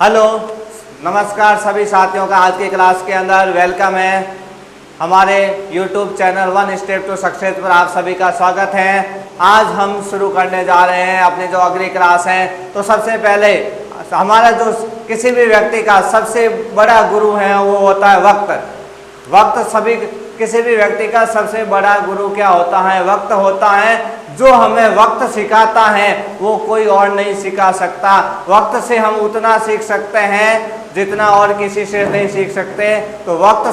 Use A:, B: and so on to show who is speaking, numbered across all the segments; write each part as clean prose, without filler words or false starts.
A: Hello, नमस्कार सभी साथियों का आज की क्लास के अंदर वेलकम है। हमारे YouTube channel one step to success पर आप सभी का स्वागत है। आज हम शुरू करने जा रहे हैं अपनी जो अगली क्लास है। तो सबसे पहले हमारा जो किसी भी व्यक्ति का सबसे बड़ा गुरु है वो होता है वक्त। वक्त सभी किसी भी व्यक्ति का सबसे बड़ा गुरु क्या होता है? वक्त होता है। जो हमें वक्त सिखाता है वो कोई और नहीं सिखा सकता। वक्त से हम उतना सीख सकते हैं जितना और किसी से नहीं सीख सकते। तो वक्त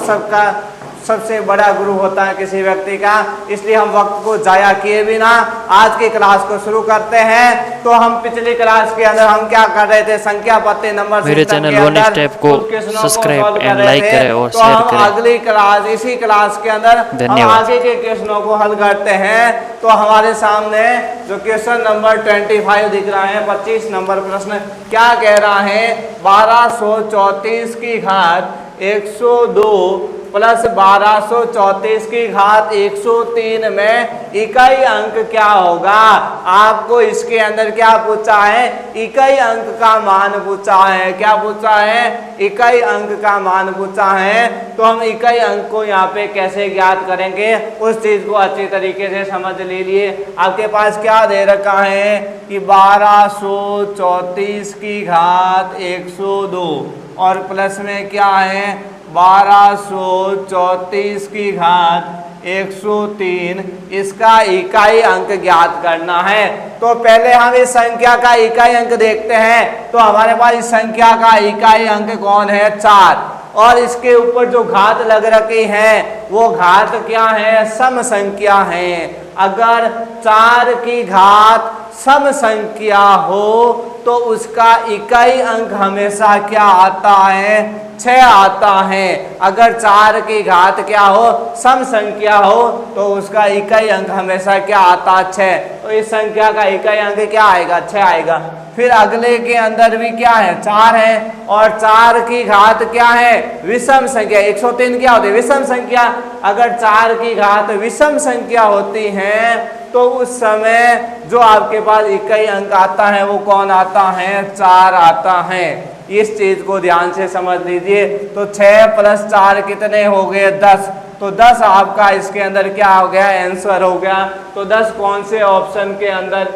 A: सबसे बड़ा गुरु होता है किसी व्यक्ति का। इसलिए हम वक्त को जाया किए बिना आज की क्लास को शुरू करते हैं। तो हम पिछली क्लास के अंदर हम क्या कर रहे थे? संख्या पत्ते नंबर
B: मेरे चैनल वन स्टेप को सब्सक्राइब एंड लाइक करें और शेयर करें।
A: तो अगली क्लास इसी क्लास के अंदर हम आगे के क्वेश्चनों को हल करते हैं। तो हमारे सामने जो क्वेश्चन नंबर 25 दिख रहा है, 25 नंबर प्रश्न क्या कह रहा है? 1234 की घात 102 प्लस 1234 की घात 103 में इकाई अंक क्या होगा? आपको इसके अंदर क्या पूछा है? इकाई अंक का मान पूछा है। क्या पूछा है? इकाई अंक का मान पूछा है। तो हम इकाई अंक को यहाँ पे कैसे ज्ञात करेंगे उस चीज को अच्छी तरीके से समझ लीजिए। आपके पास क्या दे रखा है कि 1234 की घात 102 और प्लस में क्या है 1234 की घात 103। इसका इकाई अंक ज्ञात करना है। तो पहले हम इस संख्या का इकाई अंक देखते हैं। तो हमारे पास इस संख्या का इकाई अंक कौन है? 4। और इसके ऊपर जो घात लग रखी है वो घात क्या है? सम संख्या है। अगर 4 की घात सम संख्या हो तो उसका इकाई अंक हमेशा क्या आता है? 6 आता है। अगर 4 की घात क्या हो? सम संख्या हो तो उसका इकाई अंक हमेशा क्या आता? 6। तो इस संख्या का इकाई अंक क्या आएगा? 6 आएगा। फिर अगले के अंदर भी क्या है? 4 है और 4 की घात क्या है? विषम संख्या। 103 क्या होती है? विषम संख्या। अगर 4 की घात विषम संख्या होती है तो उस समय जो आपके पास इकाई अंक आता है वो कौन आता है? 4 आता है। इस चीज को ध्यान से समझ लीजिए। तो 6 प्लस 4 कितने हो गए? 10। तो 10 आपका इसके अंदर क्या हो गया? आंसर हो गया। तो 10 कौन से ऑप्शन के अंदर?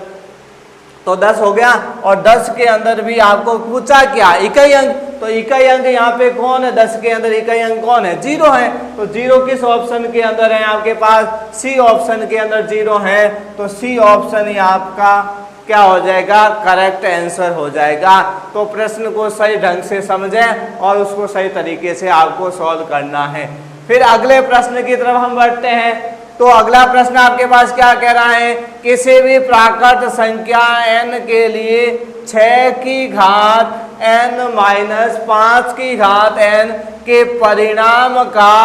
A: तो 10 हो गया। और 10 के अंदर भी आपको पूछा क्या? इकाई अंक। तो इकाई अंक यहाँ पे कौन है? 10 के अंदर इकाई अंक कौन है? 0 है। तो 0 किस ऑप्शन के अंदर है? आपके पास सी ऑप्शन के अंदर 0 है। तो सी ऑप्शन ही आपका क्या हो जाएगा? करेक्ट आंसर हो जाएगा। तो प्रश्न को सही ढंग से समझें और उसको सही तरीके से आपको सॉल्व करना है। फिर अगले प्रश्न की तरफ हम बढ़ते हैं। तो अगला प्रश्न आपके पास क्या कह रहा है? किसी भी प्राकृत संख्या n के लिए 6 की घात n-5 की घात n के परिणाम का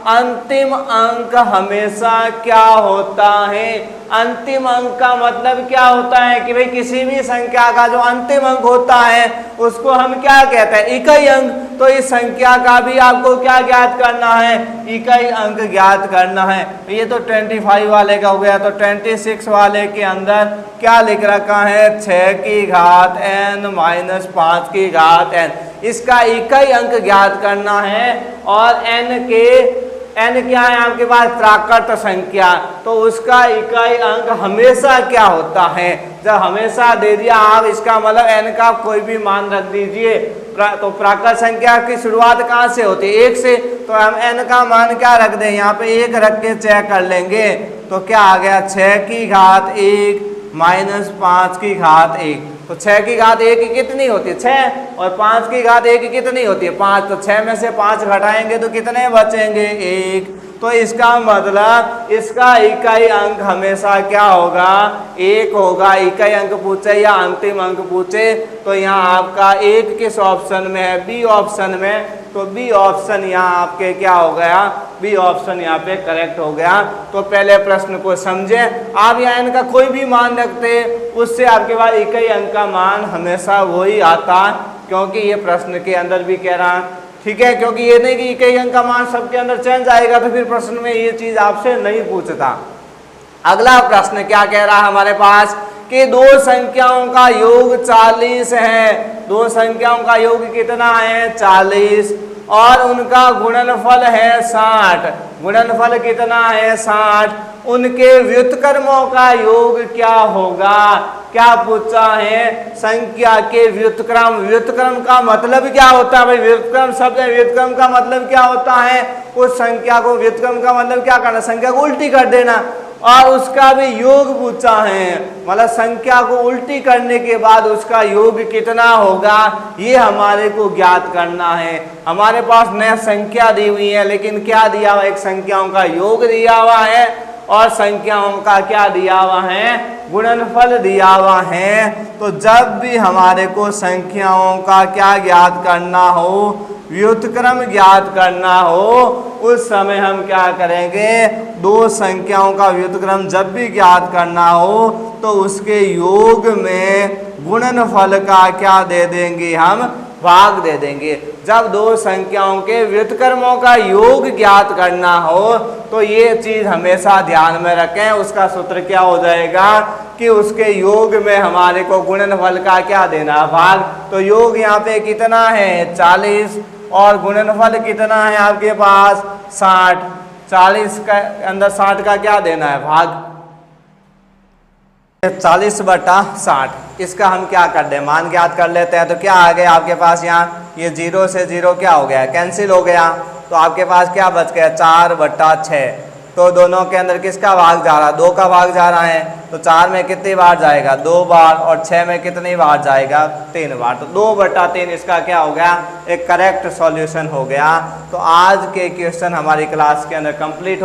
A: अंतिम अंक हमेशा क्या होता है? अंतिम अंक का मतलब क्या होता है कि भाई किसी भी संख्या का जो अंतिम अंक होता है उसको हम क्या कहते हैं? इकाई अंक। तो इस संख्या का भी आपको क्या ज्ञात करना है? इकाई अंक ज्ञात करना है। ये तो 25 वाले का हो गया। तो 26 वाले के अंदर क्या लिख रखा है? 6 की घात n-5 की घात n। इसका इकाई अंक ज्ञात करना है। और n क्या है आपके पास? प्राकृत संख्या। तो उसका इकाई अंक हमेशा क्या होता है? जब हमेशा दे दिया आप, इसका मतलब n का कोई भी मान रख दीजिए। तो प्राकृत संख्या की शुरुआत कहाँ से होती है? 1 से। तो हम n का मान क्या रख दें? यहाँ पे 1 रख के चेक कर लेंगे। तो क्या आ गया? 6 की घात 1 माइनस 5 की घात 1। तो 6 की घात 1 की कितनी होती है? 6। और 5 की घात 1 की कितनी होती है? 5। तो 6 में से 5 घटाएंगे तो कितने बचेंगे? 1। तो इसका मतलब इसका इकाई अंक हमेशा क्या होगा? 1 होगा। इकाई अंक पूछे या अंतिम अंक पूछे तो यहाँ आपका 1 किस ऑप्शन में है? बी ऑप्शन में। तो बी ऑप्शन यहाँ आपके क्या हो गया? बी ऑप्शन यहाँ पे करेक्ट हो गया। तो पहले प्रश्न को समझें। आप यहाँ इनका कोई भी मान रखते उससे आपके पास इकाई अंक का मान हमेशा वही आता, क्योंकि ये प्रश्न के अंदर भी कह रहा है। ठीक है, क्योंकि ये नहीं कि इकाई अंक का मान सबके अंदर चेंज आएगा तो फिर प्रश्न में ये चीज आपसे नहीं पूछता। अगला प्रश्न क्या कह रहा है हमारे पास कि दो संख्याओं का योग 40 है। दो संख्याओं का योग कितना है? 40 और उनका गुणनफल है 60। गुणनफल कितना है? 60। उनके व्युत्क्रमों का योग क्या होगा? क्या पूछा है? संख्या के व्युत्क्रम। व्युत्क्रम का मतलब क्या होता है भाई? व्युत्क्रम शब्द है, व्युत्क्रम का मतलब क्या होता है? उस संख्या को, व्युत्क्रम का मतलब क्या करना? संख्या को उल्टी कर देना। और उसका भी योग पूछा है, मतलब संख्या को उल्टी करने के बाद उसका योग कितना होगा, ये हमारे को ज्ञात करना है। हमारे पास नया संख्या दी हुई है, लेकिन क्या दिया हुआ? एक संख्याओं का योग दिया हुआ है और संख्याओं का क्या दिया हुआ है? गुणनफल दिया हुआ है। तो जब भी हमारे को संख्याओं का क्या ज्ञात करना हो, व्युत्क्रम ज्ञात करना हो, उस समय हम क्या करेंगे? दो संख्याओं का व्युत्क्रम जब भी ज्ञात करना हो तो उसके योग में गुणनफल का क्या दे देंगे? हम भाग दे देंगे। जब दो संख्याओं के व्युत्क्रमों का योग ज्ञात करना हो तो ये चीज हमेशा ध्यान में रखें। उसका सूत्र क्या हो जाएगा कि उसके योग में हमारे को गुणनफल का क्या देना? भाग। तो योग यहाँ पे कितना है? 40 और गुणनफल कितना है आपके पास? 60। 40 का अंदर 60 का क्या देना है? भाग। 40/60। इसका हम क्या कर दें? मान ज्ञात कर लेते हैं। तो क्या आ गया आपके पास? यहाँ ये 0 से 0 क्या हो गया? कैंसिल हो गया। तो आपके पास क्या बच गया? 4/6। तो दोनों के अंदर किसका भाग जा रहा? 2 का भाग जा रहा है। तो 4 में कितनी बार जाएगा? 2 बार। और 6 में कितनी बार जाएगा? 3 बार। तो 2/3 इसका क्या हो गया? एक करेक्ट सॉल्यूशन हो गया। तो आज के क्वेश्चन हमारी क्लास के अंदर कंप्लीट हो